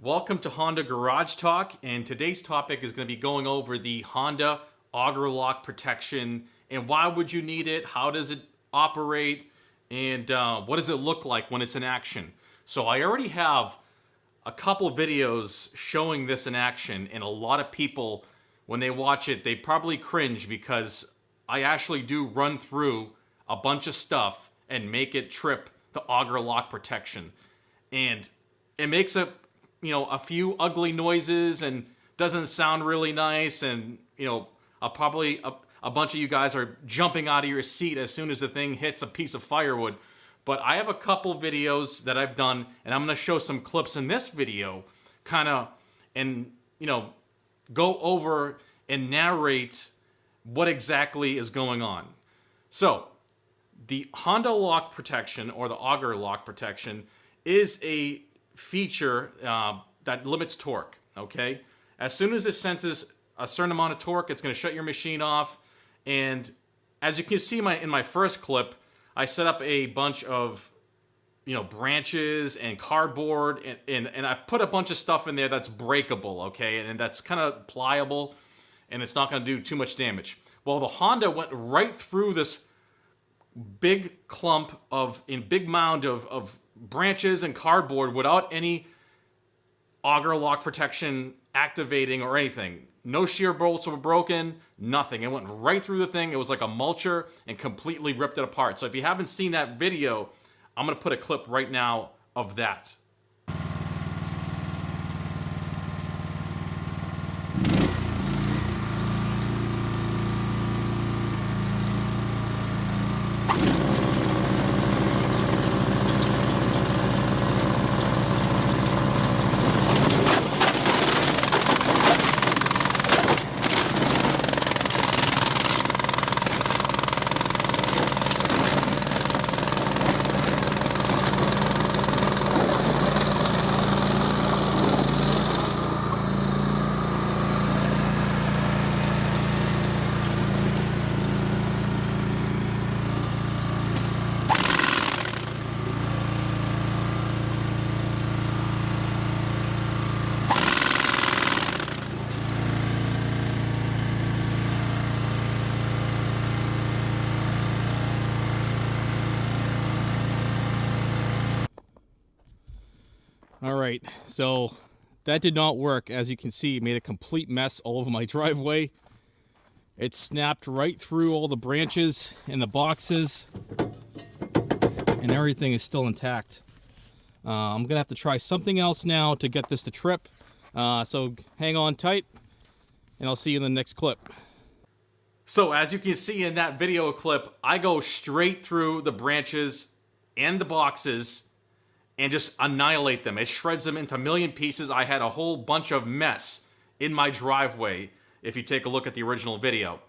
Welcome to Honda Garage Talk, and today's topic is going to be going over the Honda Auger lock protection and why would you need it, how does it operate, and what does it look like when it's in action. So I already have a couple videos showing this in action, and a lot of people, when they watch it, they probably cringe because I actually do run through a bunch of stuff and make it trip the auger lock protection. And it makes a few ugly noises and doesn't sound really nice, and probably a bunch of you guys are jumping out of your seat as soon as the thing hits a piece of firewood. But I have a couple videos that I've done, and I'm going to show some clips in this video and go over and narrate what exactly is going on. So the Honda lock protection, or the auger lock protection, is a feature that limits torque, okay? As soon as it senses a certain amount of torque, it's going to shut your machine off. And as you can see in my first clip, I set up a bunch of branches and cardboard, and I put a bunch of stuff in there that's breakable, okay? And that's kind of pliable, and it's not going to do too much damage. Well, the Honda went right through this big mound of branches and cardboard without any auger lock protection activating or anything. No shear bolts were broken, nothing. It went right through the thing. It was like a mulcher and completely ripped it apart. So if you haven't seen that video, I'm going to put a clip right now of that. Alright, so that did not work. As you can see, it made a complete mess all over my driveway. It snapped right through all the branches and the boxes, and everything is still intact. I'm going to have to try something else now to get this to trip. So hang on tight, and I'll see you in the next clip. So as you can see in that video clip, I go straight through the branches and the boxes and just annihilate them. It shreds them into a million pieces. I had a whole bunch of mess in my driveway if you take a look at the original video.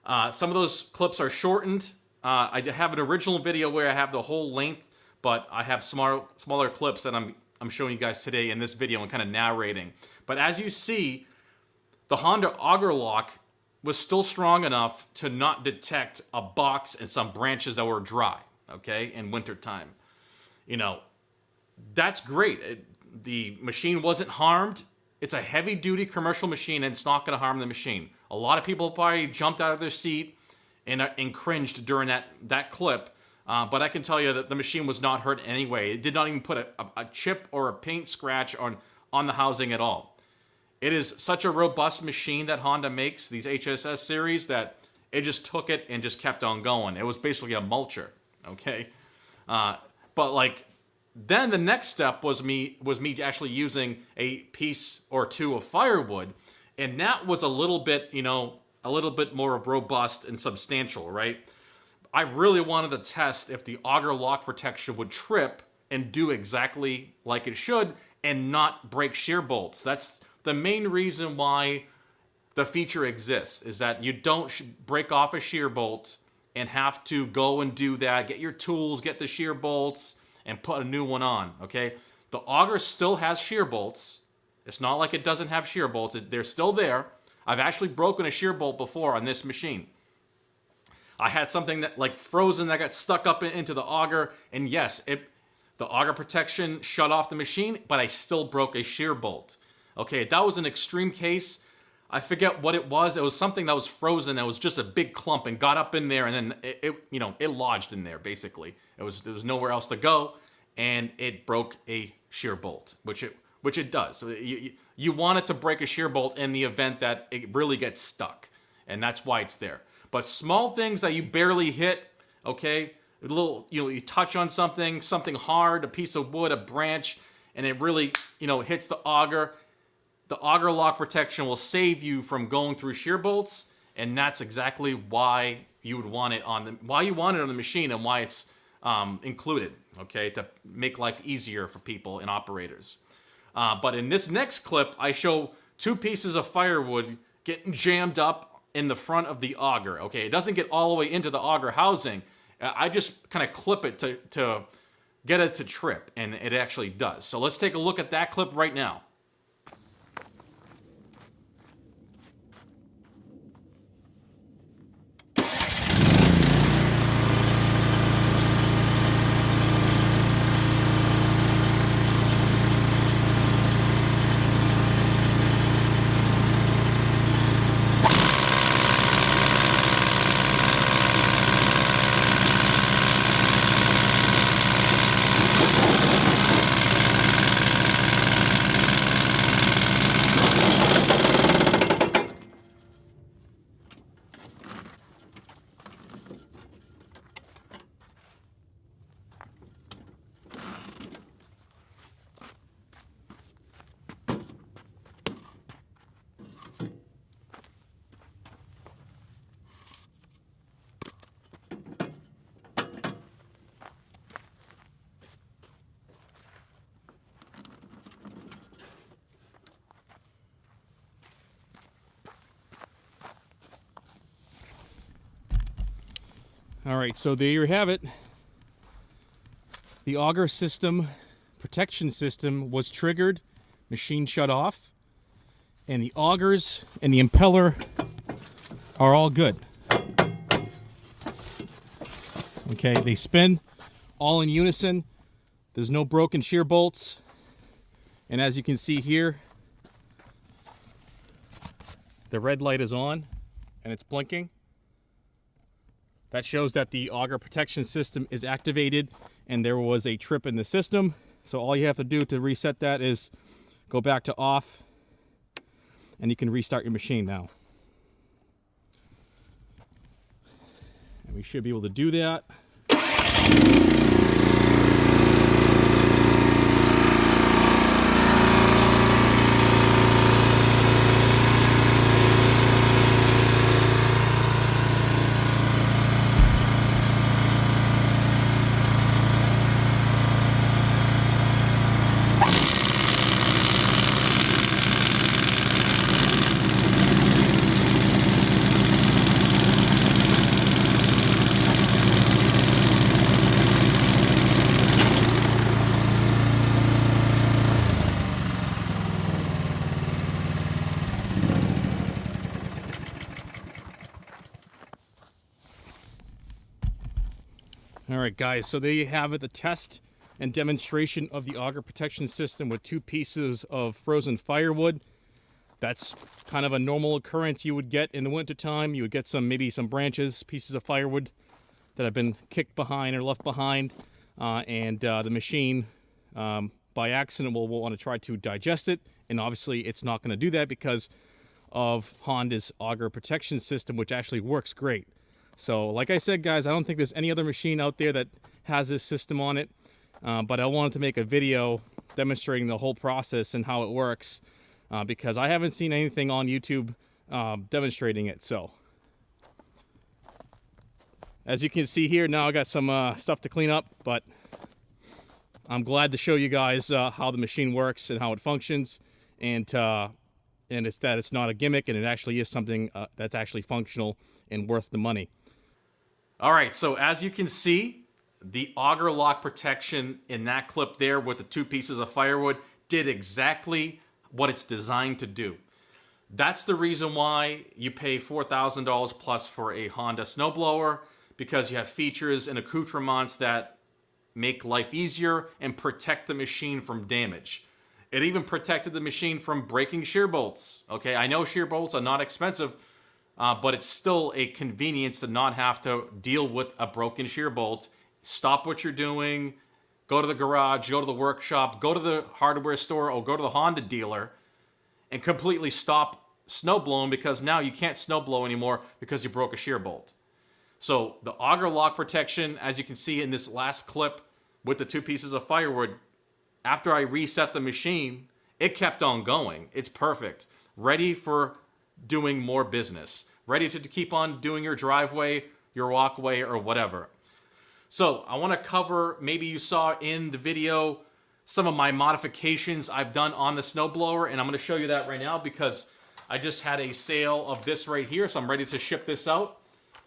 Some of those clips are shortened. I have an original video where I have the whole length, but I have smaller clips that I'm showing you guys today in this video and kind of narrating. But as you see, the Honda auger lock was still strong enough to not detect a box and some branches that were dry, okay, in wintertime. That's great. The machine wasn't harmed. It's a heavy-duty commercial machine, and it's not going to harm the machine. A lot of people probably jumped out of their seat and cringed during that clip, but I can tell you that the machine was not hurt anyway. It did not even put a chip or a paint scratch on the housing at all. It is such a robust machine that Honda makes, these HSS series, that it just took it and just kept on going. It was basically a mulcher, okay? Then the next step was me actually using a piece or two of firewood, and that was a little bit more robust and substantial, right? I really wanted to test if the auger lock protection would trip and do exactly like it should and not break shear bolts. That's the main reason why the feature exists, is that you don't break off a shear bolt and have to go and do that, get your tools, get the shear bolts, and put a new one on, okay? The auger still has shear bolts. It's not like it doesn't have shear bolts. They're still there. I've actually broken a shear bolt before on this machine. I had something that frozen that got stuck up into the auger, and yes, The auger protection shut off the machine, but I still broke a shear bolt. Okay, that was an extreme case. I forget what it was. It was something that was frozen. It was just a big clump and got up in there, and then it lodged in there basically. There was nowhere else to go, and it broke a shear bolt, which it does. So you want it to break a shear bolt in the event that it really gets stuck, and that's why it's there. But small things that you barely hit, okay, a little, you touch on something hard, a piece of wood, a branch, and it really, hits the auger. The auger lock protection will save you from going through shear bolts, and that's exactly why you would want it on the machine, and why it's included, okay, to make life easier for people and operators. But in this next clip, I show 2 pieces of firewood getting jammed up in the front of the auger. Okay, it doesn't get all the way into the auger housing. I just kind of clip it to get it to trip, and it actually does. So let's take a look at that clip right now. All right, so there you have it. The auger system, protection system, was triggered, machine shut off, and the augers and the impeller are all good. Okay, they spin all in unison. There's no broken shear bolts. And as you can see here, the red light is on and it's blinking. That shows that the auger protection system is activated and there was a trip in the system. So all you have to do to reset that is go back to off, and you can restart your machine now. And we should be able to do that. Alright guys, so there you have it, the test and demonstration of the auger protection system with 2 pieces of frozen firewood. That's kind of a normal occurrence you would get in the winter time. You would get maybe some branches, pieces of firewood that have been kicked behind or left behind, and the machine by accident will want to try to digest it, and obviously it's not going to do that because of Honda's auger protection system, which actually works great. So like I said guys, I don't think there's any other machine out there that has this system on it, but I wanted to make a video demonstrating the whole process and how it works, because I haven't seen anything on YouTube demonstrating it. So as you can see here, now I got some stuff to clean up, but I'm glad to show you guys how the machine works and how it functions, and it's not a gimmick, and it actually is something that's actually functional and worth the money. All right, so as you can see, the auger lock protection in that clip there with the 2 pieces of firewood did exactly what it's designed to do. That's the reason why you pay $4,000 plus for a Honda Snowblower, because you have features and accoutrements that make life easier and protect the machine from damage. It even protected the machine from breaking shear bolts. Okay, I know shear bolts are not expensive, but it's still a convenience to not have to deal with a broken shear bolt. Stop what you're doing, go to the garage, go to the workshop, go to the hardware store, or go to the Honda dealer and completely stop snow blowing, because now you can't snow blow anymore because you broke a shear bolt. So the auger lock protection, as you can see in this last clip with the 2 pieces of firewood, after I reset the machine, it kept on going. It's perfect. Ready for doing more business. Ready to keep on doing your driveway, your walkway, or whatever. So I want to cover, maybe you saw in the video, some of my modifications I've done on the snowblower, and I'm going to show you that right now because I just had a sale of this right here, so I'm ready to ship this out.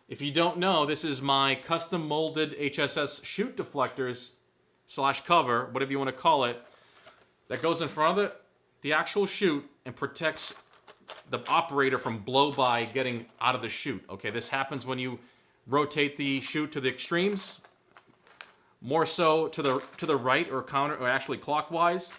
If you don't know, this is my custom molded HSS chute deflectors / cover, whatever you want to call it, that goes in front of the actual chute and protects the operator from blow-by getting out of the chute. Okay, this happens when you rotate the chute to the extremes, more so to the right or counter, or actually clockwise.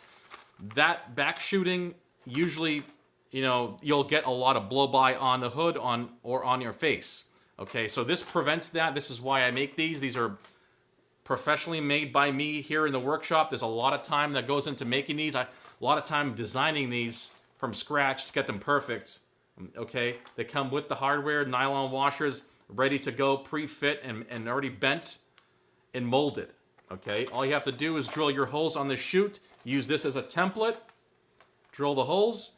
That back shooting, usually, you know, you'll get a lot of blow-by on the hood or on your face. Okay, so this prevents that. This is why I make these. These are professionally made by me here in the workshop. There's a lot of time that goes into making these. A lot of time designing these from scratch to get them perfect. Okay, they come with the hardware, nylon washers, ready to go, pre-fit and already bent and molded. Okay, all you have to do is drill your holes on the chute, use this as a template, drill the holes,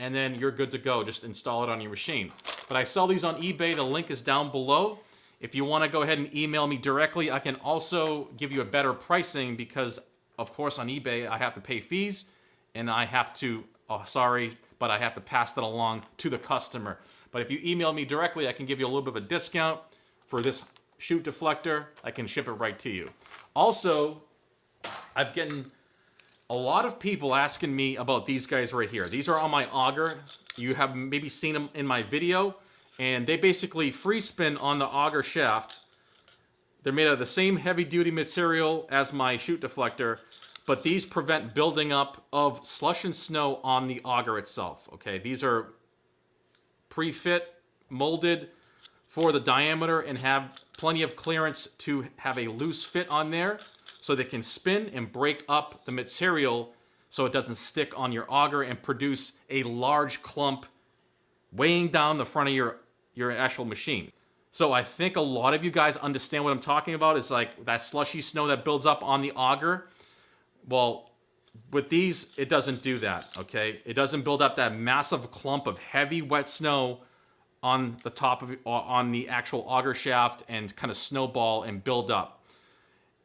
and then you're good to go. Just install it on your machine. But I sell these on eBay. The link is down below. If you want to go ahead and email me directly, I can also give you a better pricing because, of course, on eBay, I have to pay fees, and I have to, but I have to pass that along to the customer. But if you email me directly, I can give you a little bit of a discount for this chute deflector. I can ship it right to you. Also, I've gotten a lot of people asking me about these guys right here. These are on my auger. You have maybe seen them in my video, and they basically free spin on the auger shaft. They're made of the same heavy-duty material as my chute deflector, but these prevent building up of slush and snow on the auger itself. Okay, these are pre-fit, molded for the diameter, and have plenty of clearance to have a loose fit on there, so they can spin and break up the material so it doesn't stick on your auger and produce a large clump weighing down the front of your actual machine. So I think a lot of you guys understand what I'm talking about. It's like that slushy snow that builds up on the auger. Well, with these, it doesn't do that, okay? It doesn't build up that massive clump of heavy wet snow on the top of on the actual auger shaft and kind of snowball and build up.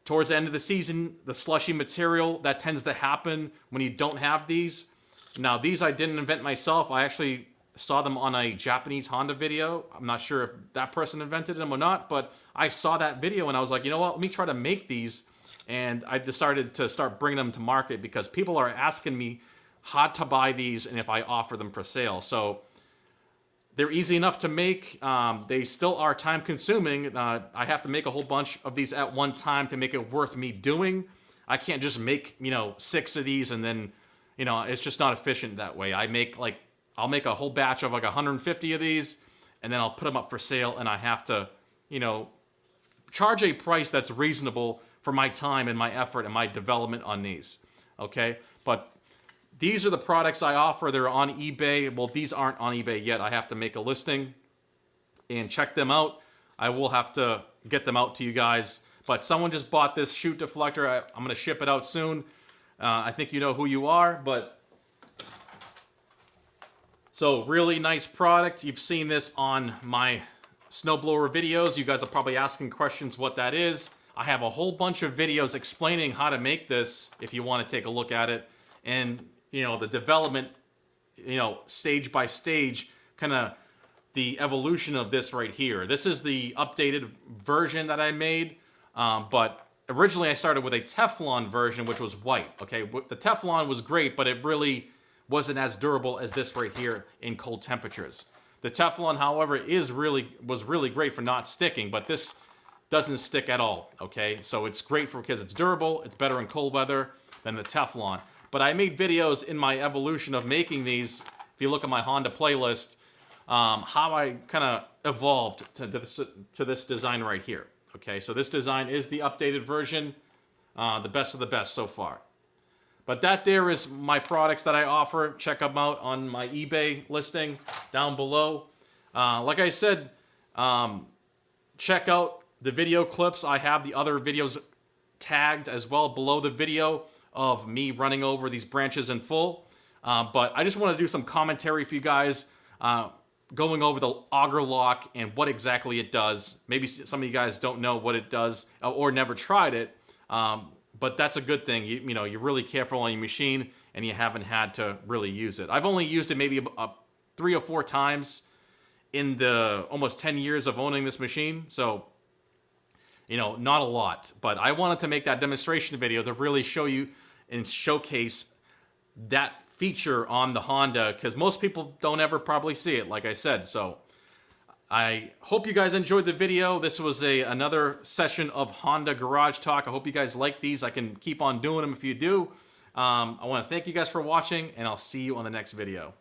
Towards the end of the season, the slushy material, that tends to happen when you don't have these. Now, these I didn't invent myself. I actually saw them on a Japanese Honda video. I'm not sure if that person invented them or not, but I saw that video and I was like, you know what, let me try to make these. And I decided to start bringing them to market because people are asking me how to buy these and if I offer them for sale. So they're easy enough to make. They still are time consuming. I have to make a whole bunch of these at one time to make it worth me doing. I can't just make, 6 of these and then, it's just not efficient that way. I'll make a whole batch of like 150 of these and then I'll put them up for sale and I have to, charge a price that's reasonable for my time and my effort and my development on these. Okay? But these are the products I offer. They're on eBay. Well, these aren't on eBay yet. I have to make a listing and check them out. I will have to get them out to you guys. But someone just bought this chute deflector. I'm going to ship it out soon. I think you know who you are. But so really nice product. You've seen this on my snowblower videos. You guys are probably asking questions what that is. I have a whole bunch of videos explaining how to make this if you want to take a look at it. And the development, stage by stage, kind of the evolution of this right here. This is the updated version that I made, but originally I started with a Teflon version, which was white, okay? The Teflon was great, but it really wasn't as durable as this right here in cold temperatures. The Teflon, however, was really great for not sticking, but this doesn't stick at all, okay? So it's great because it's durable, it's better in cold weather than the Teflon. But I made videos in my evolution of making these, if you look at my Honda playlist, how I kind of evolved to this design right here, okay? So this design is the updated version, the best of the best so far. But that there is my products that I offer. Check them out on my eBay listing down below. Like I said, check out the video clips. I have the other videos tagged as well below the video of me running over these branches in full. But I just want to do some commentary for you guys, going over the auger lock and what exactly it does. Maybe some of you guys don't know what it does or never tried it. But that's a good thing. You know, you're really careful on your machine and you haven't had to really use it. I've only used it maybe 3 or 4 times in the almost 10 years of owning this machine. So, you know, not a lot. But I wanted to make that demonstration video to really show you and showcase that feature on the Honda, because most people don't ever probably see it, like I said. So I hope you guys enjoyed the video. This was another session of Honda Garage Talk. I hope you guys like these. I can keep on doing them if you do. I want to thank you guys for watching, and I'll see you on the next video.